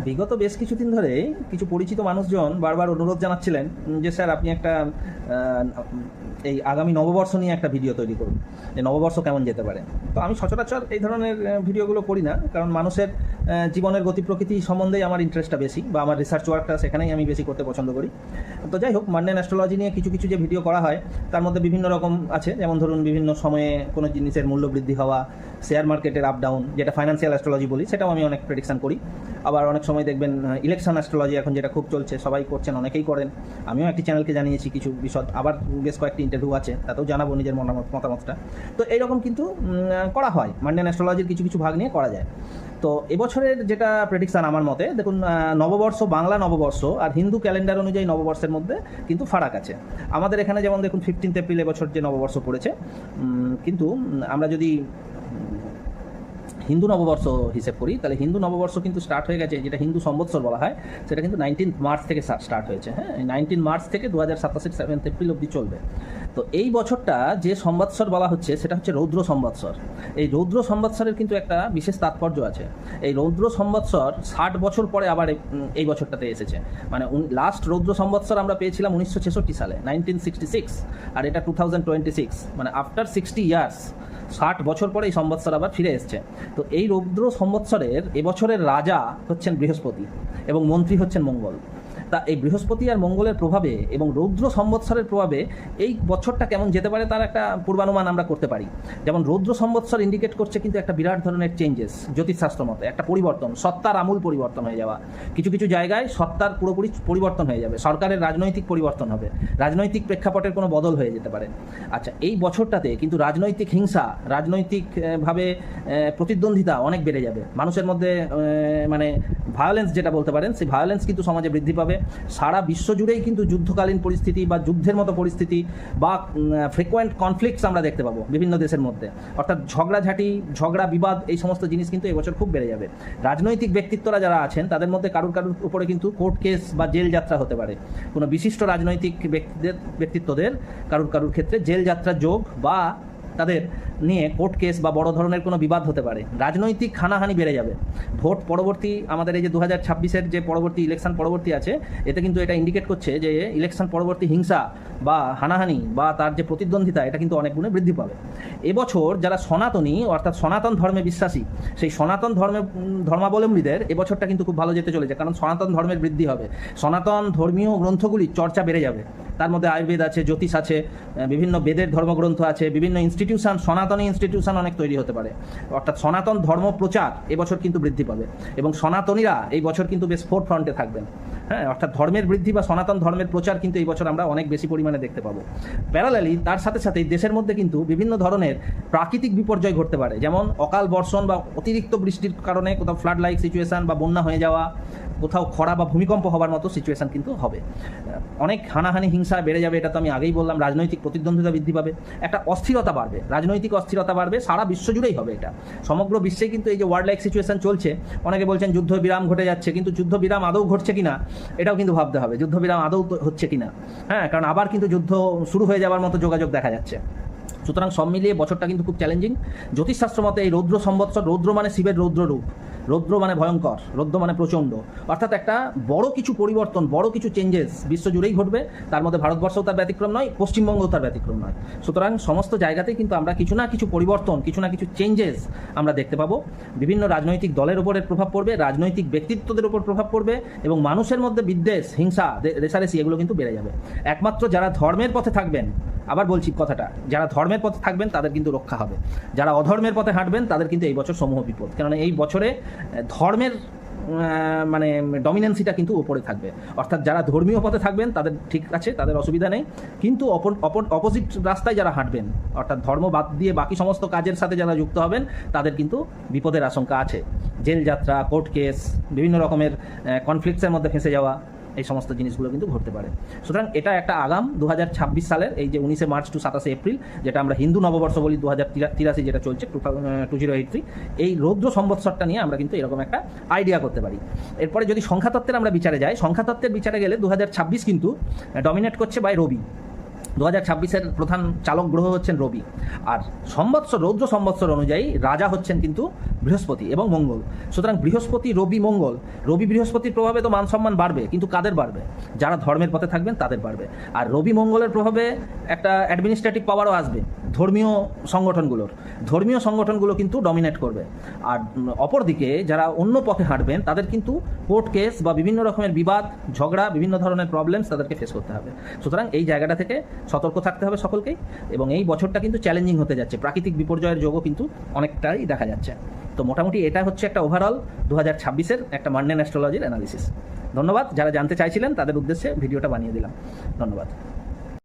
বিগত বেশ কিছুদিন ধরে কিছু পরিচিত মানুষজন বারবার অনুরোধ জানাচ্ছিলেন যে স্যার আপনি একটা এই আগামী নববর্ষ নিয়ে একটা ভিডিও তৈরি করুন, যে নববর্ষ কেমন যেতে পারে। তো আমি সচরাচর এই ধরনের ভিডিওগুলো করি না, কারণ মানুষের জীবনের গতি প্রকৃতি সম্বন্ধেই আমার ইন্টারেস্টটা বেশি, বা আমার রিসার্চ ওয়ার্কটা সেখানেই আমি বেশি করতে পছন্দ করি। তো যাই হোক, মান্ডেন অ্যাস্ট্রোলজি নিয়ে কিছু কিছু যে ভিডিও করা হয় তার মধ্যে বিভিন্ন রকম আছে, যেমন ধরুন বিভিন্ন সময়ে কোনো জিনিসের মূল্য বৃদ্ধি হওয়া, শেয়ার মার্কেটের আপ ডাউন, যেটা ফাইন্যান্সিয়াল অ্যাস্ট্রোলজি বলি, সেটাও আমি অনেক প্রেডিকশন করি। আবার অনেক সময় দেখবেন ইলেকশন অ্যাস্ট্রোলজি এখন যেটা খুব চলছে, সবাই করছেন, অনেকেই করেন, আমিও একটি চ্যানেলকে জানিয়েছি কিছু বিশদ, আবার বেশ কয়েকটি ইন্টারভিউ আছে, তাতেও জানাবো নিজের মতামতটা। তো এইরকম কিন্তু করা হয়, মান্ডেন অ্যাস্ট্রোলজির কিছু কিছু ভাগ নিয়ে করা যায়। তো এবছরের যেটা প্রেডিকশান আমার মতে, দেখুন নববর্ষ, বাংলা নববর্ষ আর হিন্দু ক্যালেন্ডার অনুযায়ী নববর্ষের মধ্যে কিন্তু ফারাক আছে। আমাদের এখানে যেমন দেখুন 15 এপ্রিল এবছর যে নববর্ষ পড়েছে, কিন্তু আমরা যদি হিন্দু নববর্ষ হিসেব করি, তাহলে হিন্দু নববর্ষ কিন্তু স্টার্ট হয়ে গেছে, যেটা হিন্দু সম্বৎসর বলা হয়, সেটা কিন্তু 19 মার্চ থেকে স্টার্ট হয়েছে। হ্যাঁ, 19 মার্চ থেকে 2027 7 এপ্রিল অবধি চলবে। তো এই বছরটা যে সম্বৎসর বলা হচ্ছে সেটা হচ্ছে রৌদ্র সম্বৎসর। এই রৌদ্র সম্বৎসরের কিন্তু একটা বিশেষ তাৎপর্য আছে। এই রৌদ্র সম্বৎসর 60 বছর পরে আবার এই বছরটাতে এসেছে। মানে লাস্ট রৌদ্র সম্বৎসর আমরা পেয়েছিলাম 1966 সালে, 1966, আর এটা 2026, মানে আফটার 60 ইয়ার্স, 60 বছর পরে এই সম্বৎসর আবার ফিরে এসছে। তো এই রৌদ্র সম্বৎসরের এবছরের রাজা হচ্ছেন বৃহস্পতি এবং মন্ত্রী হচ্ছেন মঙ্গল। তা এই বৃহস্পতি আর মঙ্গলের প্রভাবে এবং রৌদ্র সম্বৎসরের প্রভাবে এই বছরটা কেমন যেতে পারে তার একটা পূর্বানুমান আমরা করতে পারি। যেমন রৌদ্র সম্বৎসর ইন্ডিকেট করছে কিন্তু একটা বিরাট ধরনের চেঞ্জেস, জ্যোতিষশাস্ত্র মতে একটা পরিবর্তন, সত্তার আমূল পরিবর্তন হয়ে যাওয়া। কিছু কিছু জায়গায় সত্তার পুরোপুরি পরিবর্তন হয়ে যাবে, সরকারের রাজনৈতিক পরিবর্তন হবে, রাজনৈতিক প্রেক্ষাপটের কোনো বদল হয়ে যেতে পারে। আচ্ছা, এই বছরটাতে কিন্তু রাজনৈতিক হিংসা, রাজনৈতিকভাবে প্রতিদ্বন্দ্বিতা অনেক বেড়ে যাবে মানুষের মধ্যে, মানে ভায়োলেন্স যেটা বলতে পারেন, সেই ভায়োলেন্স কিন্তু সমাজে বৃদ্ধি পাবে। সারা বিশ্ব জুড়েই কিন্তু যুদ্ধকালীন পরিস্থিতি বা যুদ্ধের মতো পরিস্থিতি বা ফ্রিকোয়েন্ট কনফ্লিক্টস আমরা দেখতে পাবো বিভিন্ন দেশের মধ্যে, অর্থাৎ ঝগড়া বিবাদ, এই সমস্ত জিনিস কিন্তু এবছর খুব বেড়ে যাবে। রাজনৈতিক ব্যক্তিত্বরা যারা আছেন তাদের মধ্যে কারুর উপরে কিন্তু কোর্ট কেস বা জেল যাত্রা হতে পারে। কোনো বিশিষ্ট রাজনৈতিক ব্যক্তিত্বদের কারুর ক্ষেত্রে জেল যাত্রার যোগ বা তাদের নিয়ে কোর্ট কেস বা বড় ধরনের কোনো বিবাদ হতে পারে। রাজনৈতিক হানাহানি বেড়ে যাবে। ভোট পরবর্তী আমাদের এই যে 2026-এর যে পরবর্তী ইলেকশন পরবর্তী আছে, এতে কিন্তু এটা ইন্ডিকেট করছে যে ইলেকশন পরবর্তী হিংসা বা হানাহানি বা তার যে প্রতিদ্বন্দ্বিতা, এটা কিন্তু অনেক গুণে বৃদ্ধি পাবে। এবছর যারা সনাতনী অর্থাৎ সনাতন ধর্মে বিশ্বাসী, সেই সনাতন ধর্মাবলম্বীদের এবছরটা কিন্তু খুব ভালো যেতে চলেছে, কারণ সনাতন ধর্মের বৃদ্ধি হবে, সনাতন ধর্মীয় গ্রন্থগুলির চর্চা বেড়ে যাবে। তার মধ্যে আয়ুর্বেদ আছে, জ্যোতিষ আছে, বিভিন্ন বেদের ধর্মগ্রন্থ আছে, বিভিন্ন ইনস্টিটিউশন, সনাতনী ইনস্টিটিউশন অনেক তৈরি হতে পারে। অর্থাৎ সনাতন ধর্ম প্রচার এবছর কিন্তু বৃদ্ধি পাবে এবং সনাতনীরা এই বছর কিন্তু বেশ ফোর ফ্রন্টে থাকবেন। হ্যাঁ, অর্থাৎ ধর্মের বৃদ্ধি বা সনাতন ধর্মের প্রচার কিন্তু এই বছর আমরা অনেক বেশি পরিমাণে দেখতে পাবো। প্যারালালি তার সাথে সাথেই দেশের মধ্যে কিন্তু বিভিন্ন ধরনের প্রাকৃতিক বিপর্যয় ঘটতে পারে, যেমন অকাল বর্ষণ বা অতিরিক্ত বৃষ্টির কারণে কোথাও ফ্লাড লাইক সিচুয়েশান বা বন্যা হয়ে যাওয়া, কোথাও খরা বা ভূমিকম্প হওয়ার মতো সিচুয়েশান কিন্তু হবে। অনেক হানাহানি হিংসা বেড়ে যাবে, এটা তো আমি আগেই বললাম। রাজনৈতিক প্রতিদ্বন্দ্বিতা বৃদ্ধি পাবে, একটা অস্থিরতা বাড়বে, রাজনৈতিক অস্থিরতা বাড়বে, সারা বিশ্ব জুড়েই হবে এটা। সমগ্র বিশ্বে কিন্তু এই যে ওয়ার্ল্ড লাইক সিচুয়েশান চলছে, অনেকে বলছেন যুদ্ধ বিরাম ঘটে যাচ্ছে, কিন্তু যুদ্ধ বিরাম আদৌ ঘটছে কিনা এটাও কিন্তু ভাবতে হবে, যুদ্ধ বিরাম আদৌ হচ্ছে কিনা। হ্যাঁ, কারণ আবার কিন্তু যুদ্ধ শুরু হয়ে যাওয়ার মতো যোগাযোগ দেখা যাচ্ছে। সুতরাং সব মিলিয়ে বছরটা কিন্তু খুব চ্যালেঞ্জিং। জ্যোতিষশাস্ত্র মতে এই রৌদ্র সম্বৎসর, রৌদ্র মানে শিবের রৌদ্র রূপ, রৌদ্র মানে ভয়ঙ্কর, রৌদ্র মানে প্রচণ্ড, অর্থাৎ একটা বড় কিছু পরিবর্তন, বড় কিছু চেঞ্জেস বিশ্বজুড়েই ঘটবে। তার মধ্যে ভারতবর্ষও তার ব্যতিক্রম নয়, পশ্চিমবঙ্গও তার ব্যতিক্রম নয়। সুতরাং সমস্ত জায়গাতেই কিন্তু আমরা কিছু না কিছু পরিবর্তন, কিছু না কিছু চেঞ্জেস আমরা দেখতে পাবো। বিভিন্ন রাজনৈতিক দলের উপরে প্রভাব পড়বে, রাজনৈতিক ব্যক্তিত্বদের উপর প্রভাব পড়বে এবং মানুষের মধ্যে বিদ্বেষ, হিংসা, রেষারেষি এগুলো কিন্তু বেড়ে যাবে। একমাত্র যারা ধর্মের পথে থাকবেন, আবার বলছি কথাটা, যারা ধর্মের পথে থাকবেন তাদের কিন্তু রক্ষা হবে, যারা অধর্মের পথে হাঁটবেন তাদের কিন্তু এই বছর সমূহ বিপদ। কেননা এই বছরে ধর্মের মানে ডমিনেন্সিটা কিন্তু উপরে থাকবে। অর্থাৎ যারা ধর্মীয় পথে থাকবেন তাদের ঠিক আছে, তাদের অসুবিধা নেই, কিন্তু অপোজিট রাস্তায় যারা হাঁটবেন, অর্থাৎ ধর্ম বাদ দিয়ে বাকি সমস্ত কাজের সাথে যারা যুক্ত হবেন, তাদের কিন্তু বিপদের আশঙ্কা আছে। জেল যাত্রা, কোর্ট কেস, বিভিন্ন রকমের কনফ্লিক্টসের মধ্যে ফেঁসে যাওয়া, এই সমস্ত জিনিসগুলো কিন্তু ঘটতে পারে। সুতরাং এটা একটা আগাম 2026 সালের এই যে 19 মার্চ টু 27 এপ্রিল, যেটা আমরা হিন্দু নববর্ষ বলি, 2083 যেটা চলছে 2083, এই রৌদ্র সম্বৎসরটা নিয়ে আমরা কিন্তু এরকম একটা আইডিয়া করতে পারি। এরপরে যদি সংখ্যাতত্ত্বের আমরা বিচারে যাই, সংখ্যাতত্ত্বের বিচারে গেলে 2026 কিন্তু ডমিনেট করছে বাই রবি। 2026-এর প্রধান চালক গ্রহ হচ্ছেন রবি। আর সম্বৎসর, রৌদ্র সম্বৎসর অনুযায়ী রাজা হচ্ছেন কিন্তু বৃহস্পতি এবং মঙ্গল। সুতরাং বৃহস্পতি, রবি, মঙ্গল, রবি বৃহস্পতির প্রভাবে তো মান সম্মান বাড়বে, কিন্তু কাদের বাড়বে? যারা ধর্মের পথে থাকবেন তাদের বাড়বে। আর রবি মঙ্গলের প্রভাবে একটা অ্যাডমিনিস্ট্রেটিভ পাওয়ারও আসবে ধর্মীয় সংগঠনগুলো কিন্তু ডমিনেট করবে। আর অপরদিকে যারা অন্য পথে হাঁটবেন তাদের কিন্তু কোর্ট কেস বা বিভিন্ন রকমের বিবাদ, ঝগড়া, বিভিন্ন ধরনের প্রবলেমস তাদেরকে ফেস করতে হবে। সুতরাং এই জায়গাটা থেকে সতর্ক থাকতে হবে সকলকেই। এবং এই বছরটা কিন্তু চ্যালেঞ্জিং হতে যাচ্ছে, প্রাকৃতিক বিপর্যয়ের যোগও কিন্তু অনেকটাই দেখা যাচ্ছে। তো মোটামুটি এটা হচ্ছে একটা ওভারঅল 2026-এর একটা মান্ডেন অ্যাস্ট্রোলজির অ্যানালিসিস। ধন্যবাদ। যারা জানতে চাইছিলেন তাদের উদ্দেশ্যে ভিডিওটা বানিয়ে দিলাম। ধন্যবাদ।